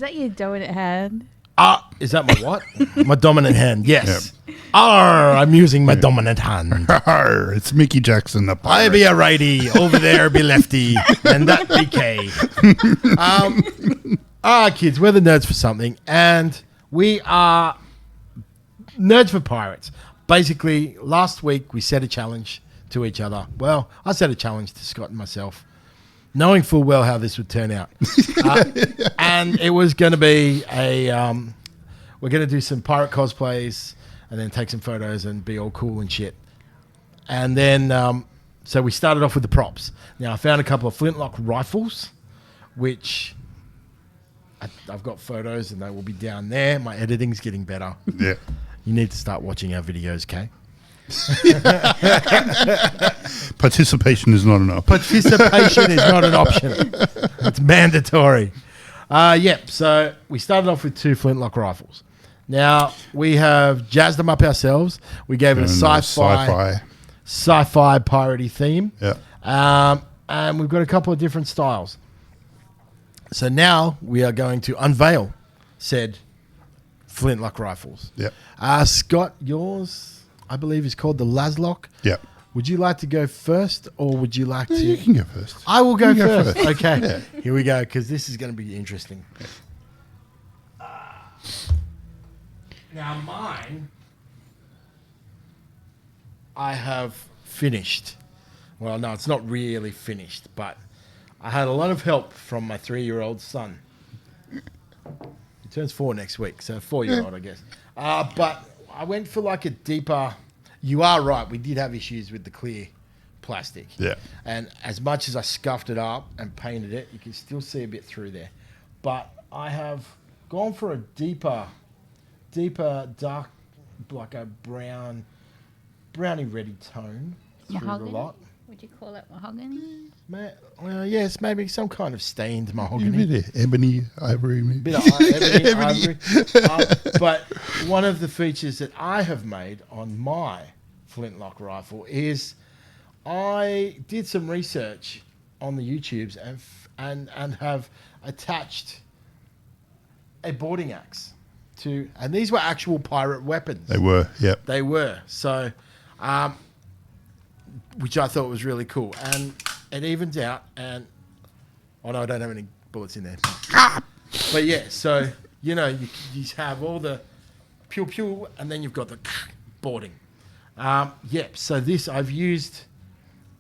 that your dominant hand? Is that my what? My dominant hand, yes. Yep. I'm using my dominant hand. It's Mickey Jackson, the pirate. I be a righty, over there be lefty, and that be K. Kids, we're the nerds for something, and we are nerds for pirates. Basically, last week we set a challenge to each other. Well, I set a challenge to Scott and myself, knowing full well how this would turn out. And it was going to be we're going to do some pirate cosplays and then take some photos and be all cool and shit. And then, so we started off with the props. Now, I found a couple of flintlock rifles, which I've got photos and they will be down there. My editing's getting better. Yeah. You need to start watching our videos, Kay. Participation is not an option. Participation is not an option. It's mandatory. So we started off with 2 flintlock rifles. Now, we have jazzed them up ourselves. We gave it a sci-fi piratey theme. Yeah. And we've got a couple of different styles. So now we are going to unveil said flintlock rifles. Yeah. Scott, yours, I believe, is called the Laslock. Yeah. Would you like to go first, or would you like to? You can go first. I will go first. first. Okay. Yeah. Here we go, because this is going to be interesting. Now, mine, I have finished. Well, no, it's not really finished, but I had a lot of help from my 3-year-old son. He turns 4 next week, so 4-year-old, I guess. But I went for like a deeper. You are right. We did have issues with the clear plastic. Yeah. And as much as I scuffed it up and painted it, you can still see a bit through there. But I have gone for a deeper, dark, like a brownie reddy tone Mahogany? through the lot. Would you call it mahogany? Well, yes, maybe some kind of stained mahogany. A bit of ebony, ivory. Maybe. Bit of ebony, ivory. But one of the features that I have made on my flintlock rifle is I did some research on the YouTubes and have attached a boarding axe to, and these were actual pirate weapons. They were, yep. They were. So, which I thought was really cool. And it evens out, and oh no, I don't have any bullets in there. But yeah, so you have all the pew pew, and then you've got the boarding. So this I've used.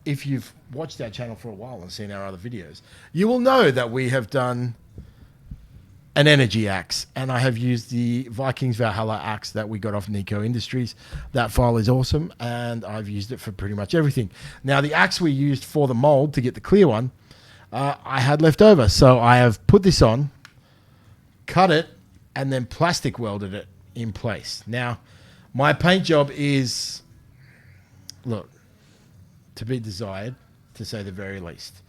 If you've watched our channel for a while and seen our other videos, you will know that we have done an energy axe, and I have used the Vikings Valhalla axe that we got off Nico Industries. That file is awesome, and I've used it for pretty much everything. Now, the axe we used for the mold to get the clear one, I had left over, so I have put this on, cut it, and then plastic welded it in place. Now, my paint job is, look, to be desired, to say the very least.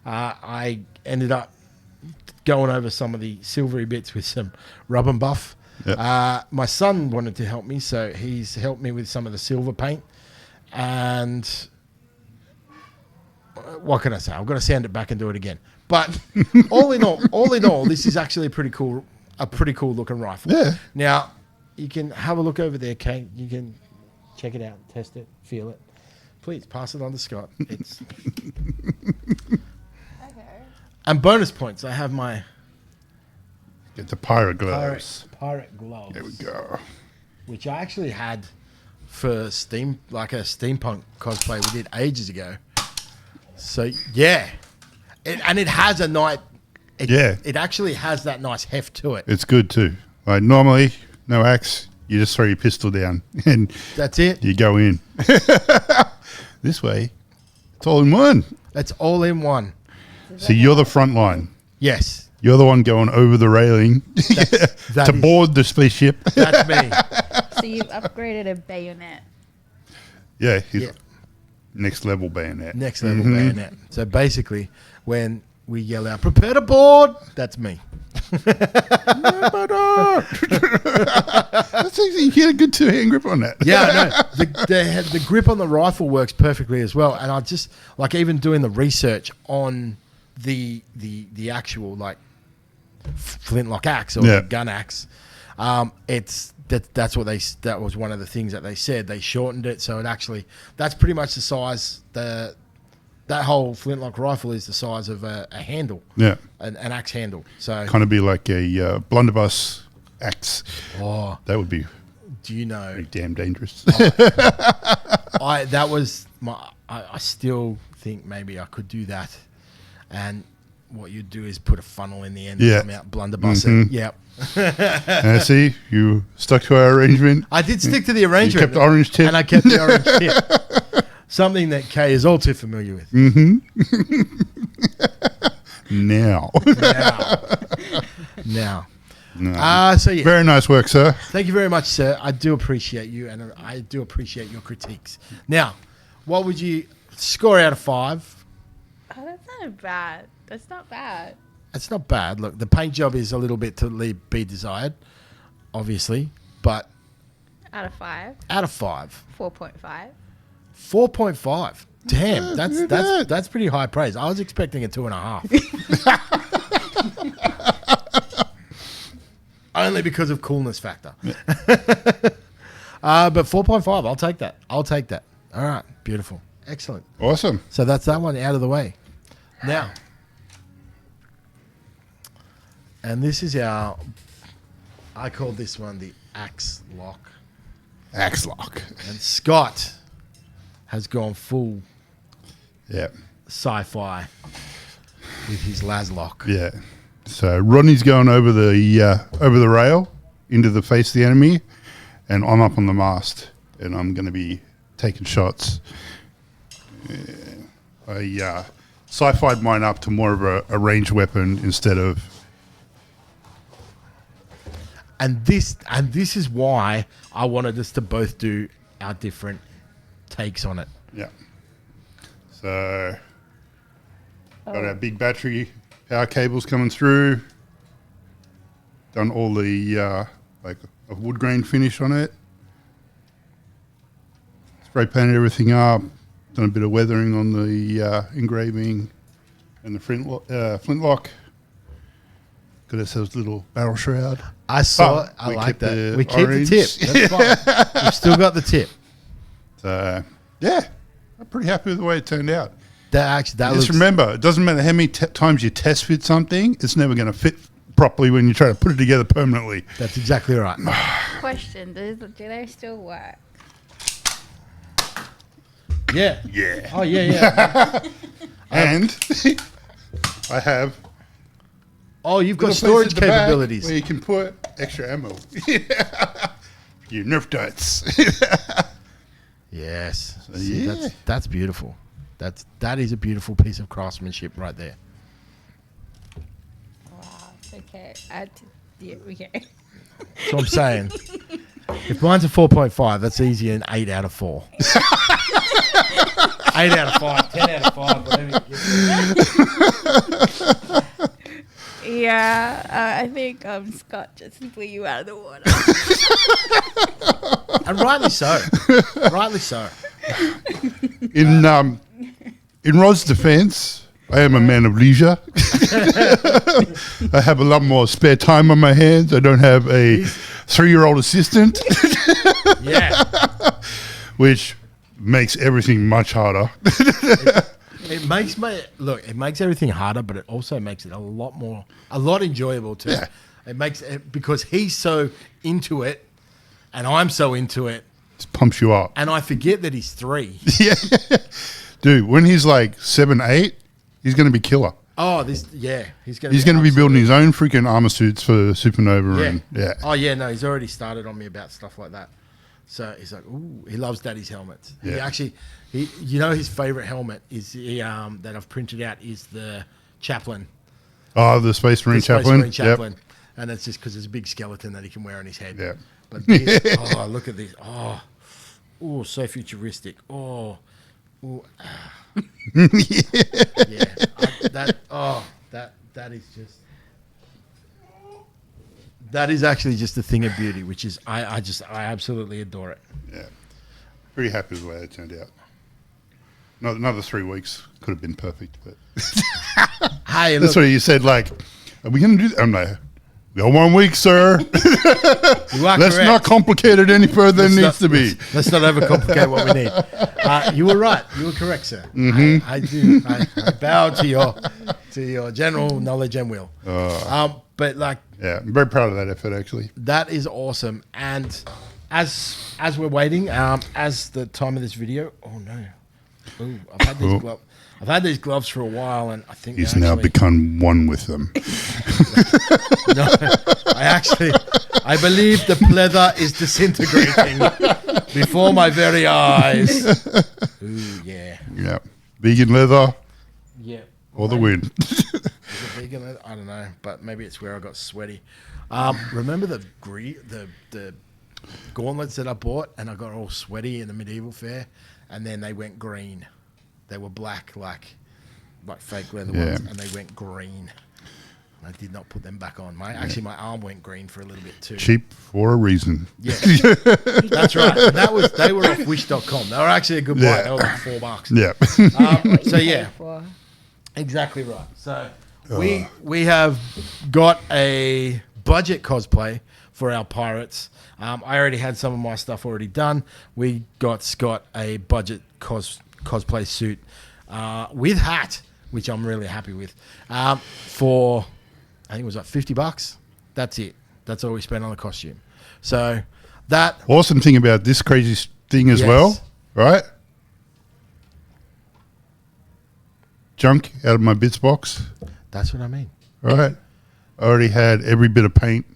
I ended up going over some of the silvery bits with some rub and buff. Yep. My son wanted to help me, so he's helped me with some of the silver paint. And what can I say? I've got to sand it back and do it again. But all in all, this is actually a pretty cool looking rifle. Yeah. Now, you can have a look over there, Kate. You can check it out, test it, feel it. Please pass it on to Scott. It's and bonus points. I have my get the pirate gloves. Pirate gloves. There we go. Which I actually had for a steampunk cosplay we did ages ago. So yeah, it has a nice. It actually has that nice heft to it. It's good too. Like normally, no axe. You just throw your pistol down and that's it. You go in. This way, it's all in one. That's all in one. So you're the front line. Yes. You're the one going over the railing to board the spaceship. That's me. So you've upgraded a bayonet. Yeah. Next level bayonet. Next level bayonet. So basically, when we yell out, prepare to board, that's me. That's easy. You get a good two-hand grip on that. Yeah, no. The grip on the rifle works perfectly as well. And I just, like, even doing the research on the actual, like, flintlock axe or Yeah. the gun axe. That was one of the things that they said. They shortened it, so that's pretty much the size. That whole flintlock rifle is the size of a handle, Yeah. an axe handle. So, Kind of be like a blunderbuss axe. oh, That would be do you know? pretty damn dangerous. I still think maybe I could do that, and what you do is put a funnel in the end, Yeah. and come out blunderbuss Mhm. it. Yep. See, you stuck to our arrangement. I did stick to the You arrangement. kept the orange tip. And I kept the orange tip. Something that Kay is all too familiar with. Now. Now. No. So yeah. Very nice work, sir. Thank you very much, sir. I do appreciate you, and I do appreciate your critiques. Now, what would you score out of 5? Oh, that's not bad. That's not bad. It's not bad. Look, the paint job is a little bit to be desired, obviously, but Out of 5, out of 5, 4.5. 4.5. Damn, Yeah, that's look at that. that's pretty high praise. I was expecting a 2.5. Only because of coolness factor. But 4.5, I'll take that. I'll take that. All right, beautiful, excellent. Awesome. So that's that one out of the way. Now, and this is I called this one the axe lock. Axe lock. And Scott has gone full Yeah. sci-fi with his Laslock. Yeah. So Rodney's going over the rail into the face of the enemy, and I'm up on the mast, and I'm going to be taking shots. I sci-fied mine up to more of a ranged weapon instead of. And this is why I wanted us to both do our different takes on it. Yeah. So got our big battery power cables coming through. Done all the like a wood grain finish on it. Spray painted everything up. Done a bit of weathering on the engraving and the flintlock. Got ourselves a little barrel shroud. I saw it. I we like kept that. the We keep the orange. tip. That's fine. We've still got the tip. So yeah, I'm pretty happy with the way it turned out. That Just looks. remember, it doesn't matter how many times you test fit something, it's never going to fit properly when you try to put it together permanently. That's exactly right. Question: do they still work? Yeah. Yeah. Oh yeah. And I have Oh, you've got little storage places at the back capabilities. where you can put extra ammo. Your Nerf darts. Yes. See, yeah. that's beautiful. That is a beautiful piece of craftsmanship right there. Wow. Okay. Yeah. Okay. So I'm saying, if mine's a 4.5, that's easy an 8 out of 4. 8 out of 5, 10 out of 5, whatever you give me. Yeah. I think Scott just blew you out of the water. And rightly so. Rightly so. In Rod's defense, I am a man of leisure. I have a lot more spare time on my hands. I don't have a 3-year-old assistant, Yeah. which makes everything much harder. It makes everything harder, but it also makes it a lot enjoyable too. Yeah. It makes it because he's so into it, and I'm so into it, Just pumps you up. and I forget that he's 3. Yeah. Dude, when he's like 7, 8, he's going to be killer. Oh, he's going He's going to be building his own freaking armor suits for Supernova. Yeah. And yeah. Oh yeah, no, he's already started on me about stuff like that. So he's like, ooh, he loves Daddy's helmets. He Yeah. actually, his favorite helmet is that I've printed out is the Chaplain. Oh, the Space Marine The Space Chaplain. Marine Chaplain. And it's just because there's a big skeleton that he can wear on his head. Yeah. But this, oh, look at this. Oh, so futuristic. Oh, yeah. That is just. That is actually just a thing of beauty, which is I absolutely adore it. Yeah. Pretty happy with the way it turned out. Another 3 weeks could have been perfect, but Hey, that's look, what you said. Like, are we going to do that? I'm like, we got 1 week, sir. You are Let's correct. not complicate it any further than it needs to be. Let's not overcomplicate what we need. You were right. You were correct, sir. Mm-hmm. I do. I bow to your general knowledge and will. But like, Yeah, I'm very proud of that effort, actually. that is awesome. And as we're waiting, as the time of this video, oh no, ooh, I've had these gloves for a while, and I think He's they're now actually- become one with them. No, I believe the pleather is disintegrating before my very eyes. Ooh, yeah. Yeah. Vegan leather Yeah. or the wind. Is it vegan leather? I don't know, but maybe it's where I got sweaty. Remember the gauntlets that I bought, and I got all sweaty in the medieval fair, and then they went green. They were black, like fake leather ones, and they went green. I did not put them back on. My arm went green for a little bit too. Cheap for a reason. Yeah, that's right. They were off Wish.com. They were actually a good buy. Yeah. They were like $4. Yeah. So yeah, exactly right. So we have got a budget cosplay for our pirates. I already had some of my stuff already done. We got Scott a budget cosplay suit with hat, which I'm really happy with. For I think it was like $50. That's it. That's all we spent on the costume. So that Awesome thing about this crazy thing as Yes. well, right? Junk out of my bits box, that's what I mean. right? I already had every bit of paint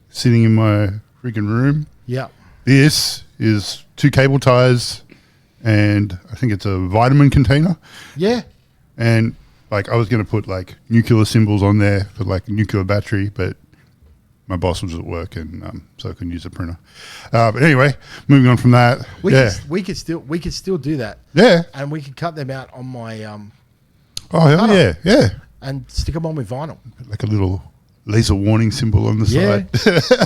sitting in my freaking room. Yeah. This is 2 cable ties and I think it's a vitamin container. Yeah. And like I was going to put like nuclear symbols on there for like a nuclear battery, but my boss was at work and so I couldn't use the printer. But anyway, moving on from that. We could still do that. Yeah. And we could cut them out on my Oh, hell yeah. Yeah. and stick them on with vinyl. Like a little laser warning symbol on the Yeah.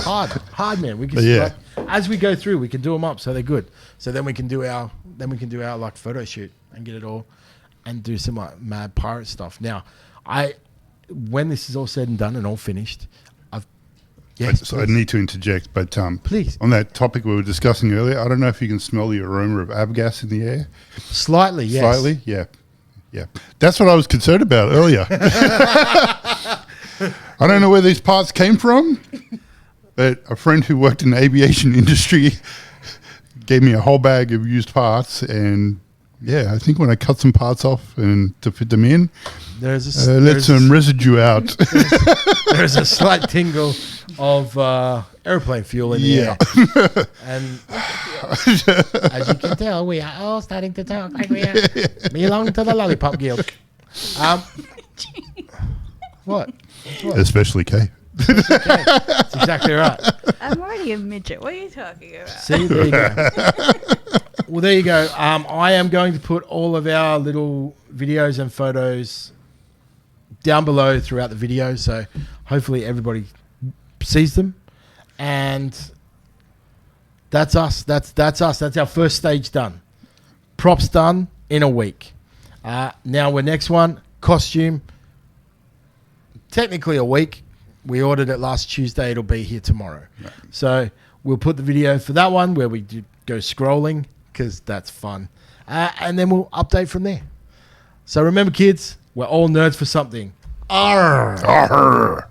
side. hard man. We can Yeah. as we go through, we can do them up so they're good. So then we can do our like photo shoot and get it all and do some like mad pirate stuff. Now, when this is all said and done and all finished, So I need to interject, but Please. on that topic we were discussing earlier, I don't know if you can smell the aroma of avgas in the air. Slightly, yes. Slightly, yeah. That's what I was concerned about earlier. I don't know where these parts came from, but a friend who worked in the aviation industry gave me a whole bag of used parts, and yeah, I think when I cut some parts off and to fit them in, let some residue out. There's a slight tingle of airplane fuel in the air. And as you can tell, we are all starting to talk like we belong to the Lollipop Guild. What? Especially Kay. Okay. That's exactly right. I'm already a midget. What are you talking about? See, there you go. Well, there you go. I am going to put all of our little videos and photos down below throughout the video, so hopefully everybody sees them. And that's us. That's us. That's our first stage done. Props done in a week. Now we're next one, costume. Technically a week. We ordered it last Tuesday. It'll be here tomorrow. Right. So we'll put the video for that one where we go scrolling because that's fun. And then we'll update from there. So remember, kids, we're all nerds for something. Arr! Arr!